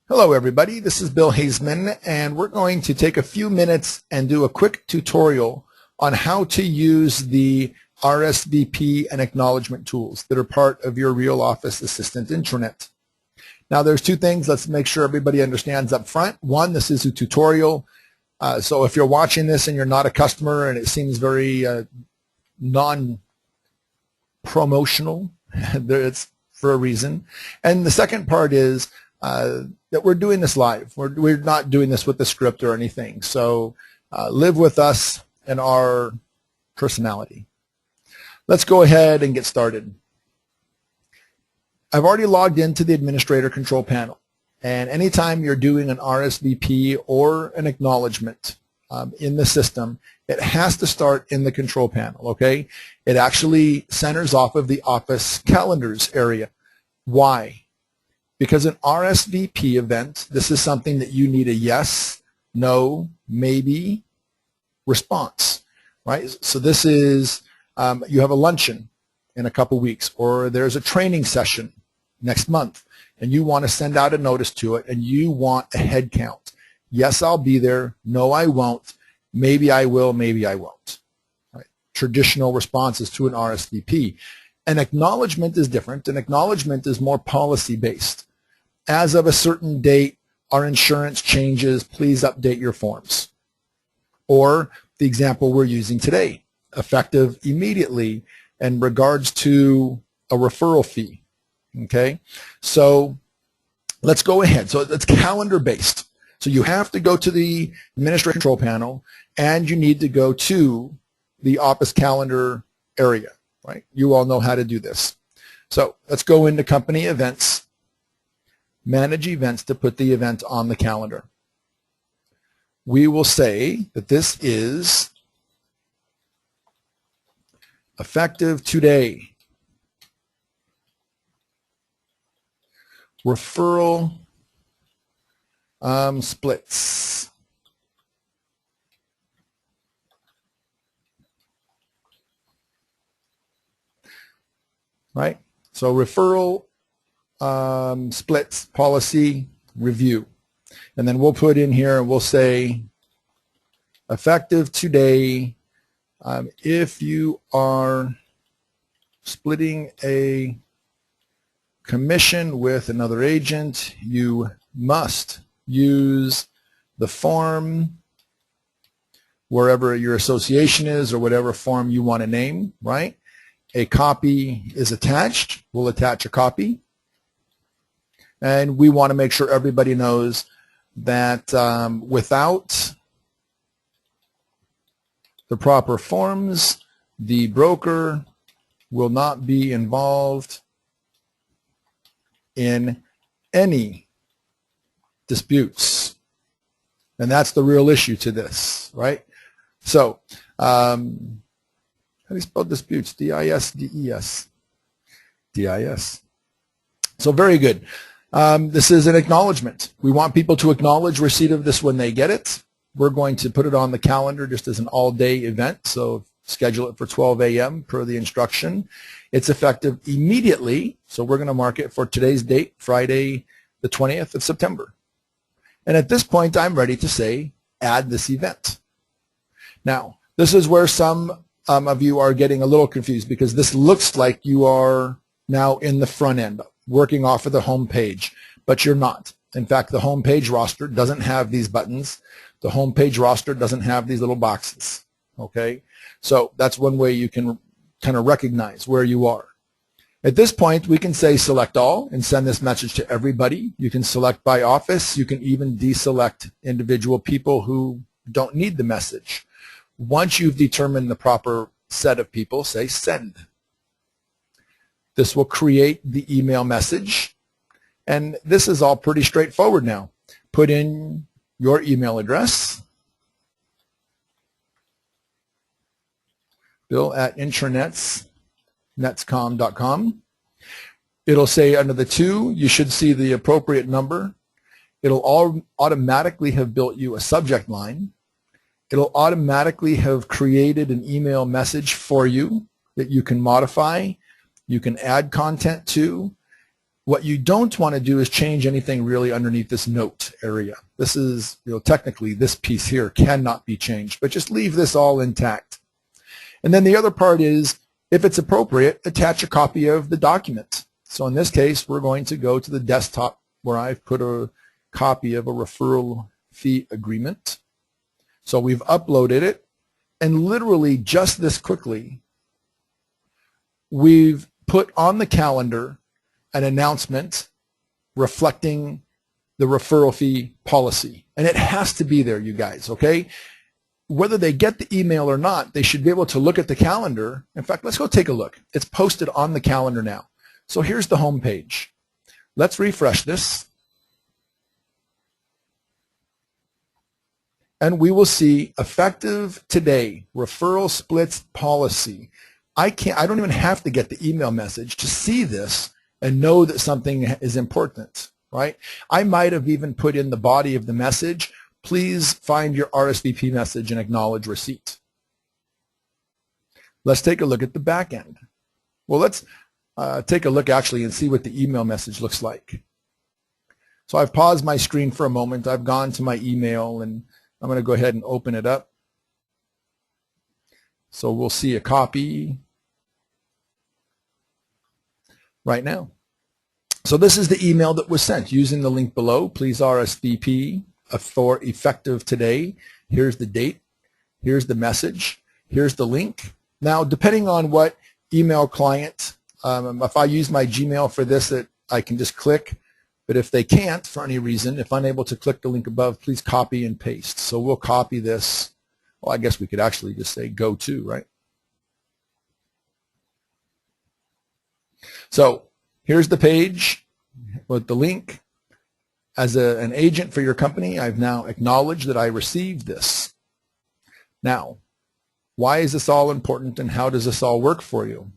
Hello everybody, this is Bill Hazeman, and we're going to take a few minutes and do a quick tutorial on how to use the RSVP and acknowledgement tools that are part of your Real Office Assistant intranet. Now there's two things, let's make sure everybody understands up front. One, this is a tutorial, so if you're watching this and you're not a customer and it seems very non-promotional, it's for a reason. And the second part is that we're doing this live. We're not doing this with the script or anything. So live with us and our personality. Let's go ahead and get started. I've already logged into the administrator control panel. And anytime you're doing an RSVP or an acknowledgement in the system, it has to start in the control panel, okay? It actually centers off of the Office calendars area. Why? Because an RSVP event, this is something that you need a yes, no, maybe response, right? So this is, you have a luncheon in a couple weeks, or there's a training session next month, and you want to send out a notice to it, and you want a head count. Yes, I'll be there. No, I won't. Maybe I will, maybe I won't. Right? Traditional responses to an RSVP. An acknowledgement is different. An acknowledgement is more policy-based. As of a certain date, our insurance changes, please update your forms. Or the example we're using today, effective immediately in regards to a referral fee. Okay, so let's go ahead. So it's calendar-based. So you have to go to the administrator control panel, and you need to go to the Office calendar area, right? You all know how to do this. So let's go into company events. Manage events to put the event on the calendar. We will say that this is effective today. Referral splits. Right? So referral splits policy review, and then we'll put in here and we'll say effective today. If you are splitting a commission with another agent, you must use the form wherever your association is or whatever form you want to name, right? A copy is attached. We'll attach a copy. And we want to make sure everybody knows that without the proper forms, the broker will not be involved in any disputes. And that's the real issue to this, right? So, how do you spell disputes? D-I-S-D-E-S. D-I-S. So very good. This is an acknowledgement. We want people to acknowledge receipt of this when they get it. We're going to put it on the calendar just as an all-day event, so schedule it for 12 a.m. per the instruction. It's effective immediately, so we're going to mark it for today's date, Friday the 20th of September. And at this point, I'm ready to say, add this event. Now, this is where some of you are getting a little confused because this looks like you are now in the front end, working off of the home page, but you're not. In fact, the home page roster doesn't have these buttons. The home page roster doesn't have these little boxes, okay? So that's one way you can kind of recognize where you are. At this point, we can say select all and send this message to everybody. You can select by office. You can even deselect individual people who don't need the message. Once you've determined the proper set of people, say send. This will create the email message, and this is all pretty straightforward now. Put in your email address, bill@intranets.com. It'll say under the 2, you should see the appropriate number. It'll automatically have built you a subject line. It'll automatically have created an email message for you that you can modify, you can add content to, What you don't want to do is change anything really underneath this note area. This is, technically this piece here cannot be changed, but just leave this all intact. And then the other part is, if it's appropriate, attach a copy of the document. So in this case, we're going to go to the desktop where I've put a copy of a referral fee agreement. So we've uploaded it, and literally just this quickly, we've put on the calendar an announcement reflecting the referral fee policy. And it has to be there, you guys, okay? Whether they get the email or not, they should be able to look at the calendar. In fact, let's go take a look. It's posted on the calendar now. So here's the home page. Let's refresh this. And we will see effective today, referral splits policy. I don't even have to get the email message to see this and know that something is important, right? I might have even put in the body of the message, please find your RSVP message and acknowledge receipt. Let's take a look at the back end. Well, let's take a look actually and see what the email message looks like. So I've paused my screen for a moment. I've gone to my email, and I'm going to go ahead and open it up. So we'll see a copy right now. So this is the email that was sent using the link below. Please RSVP for effective today. Here's the date. Here's the message. Here's the link. Now, depending on what email client, if I use my Gmail for this, I can just click. But if they can't, for any reason, if unable to click the link above, please copy and paste. So we'll copy this. Well, I guess we could actually just say go to, right? So here's the page with the link. As an agent for your company, I've now acknowledged that I received this. Now, why is this all important, and how does this all work for you?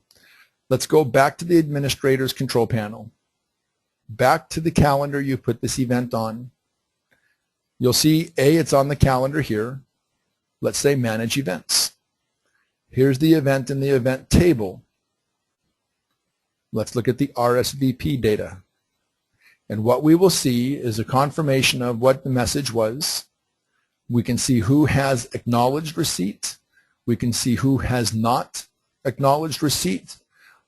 Let's go back to the administrator's control panel. Back to the calendar you put this event on. You'll see, it's on the calendar here. Let's say manage events. Here's the event in the event table. Let's look at the RSVP data. And what we will see is a confirmation of what the message was. We can see who has acknowledged receipt. We can see who has not acknowledged receipt.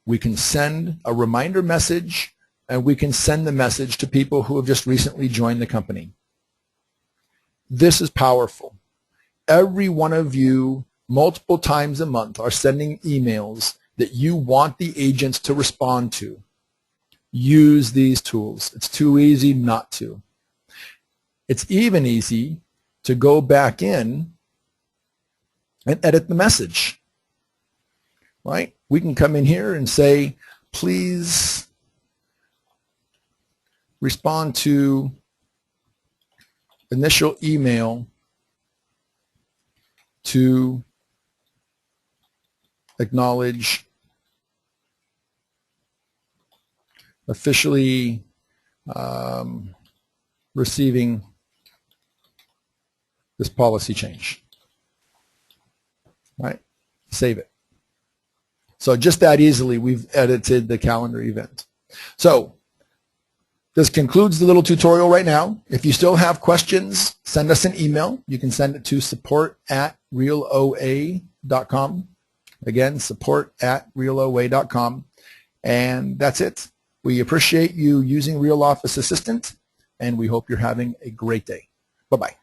We can send a reminder message, and we can send the message to people who have just recently joined the company. This is powerful. Every one of you, multiple times a month, are sending emails that you want the agents to respond to. Use these tools. It's too easy not to. It's even easy to go back in and edit the message, right? We can come in here and say, please respond to initial email to acknowledge officially receiving this policy change. Right? Save it. So just that easily, we've edited the calendar event. So this concludes the little tutorial right now. If you still have questions, send us an email. You can send it to support@realoa.com. Again, support@realoa.com. And that's it. We appreciate you using Real Office Assistant, and we hope you're having a great day. Bye-bye.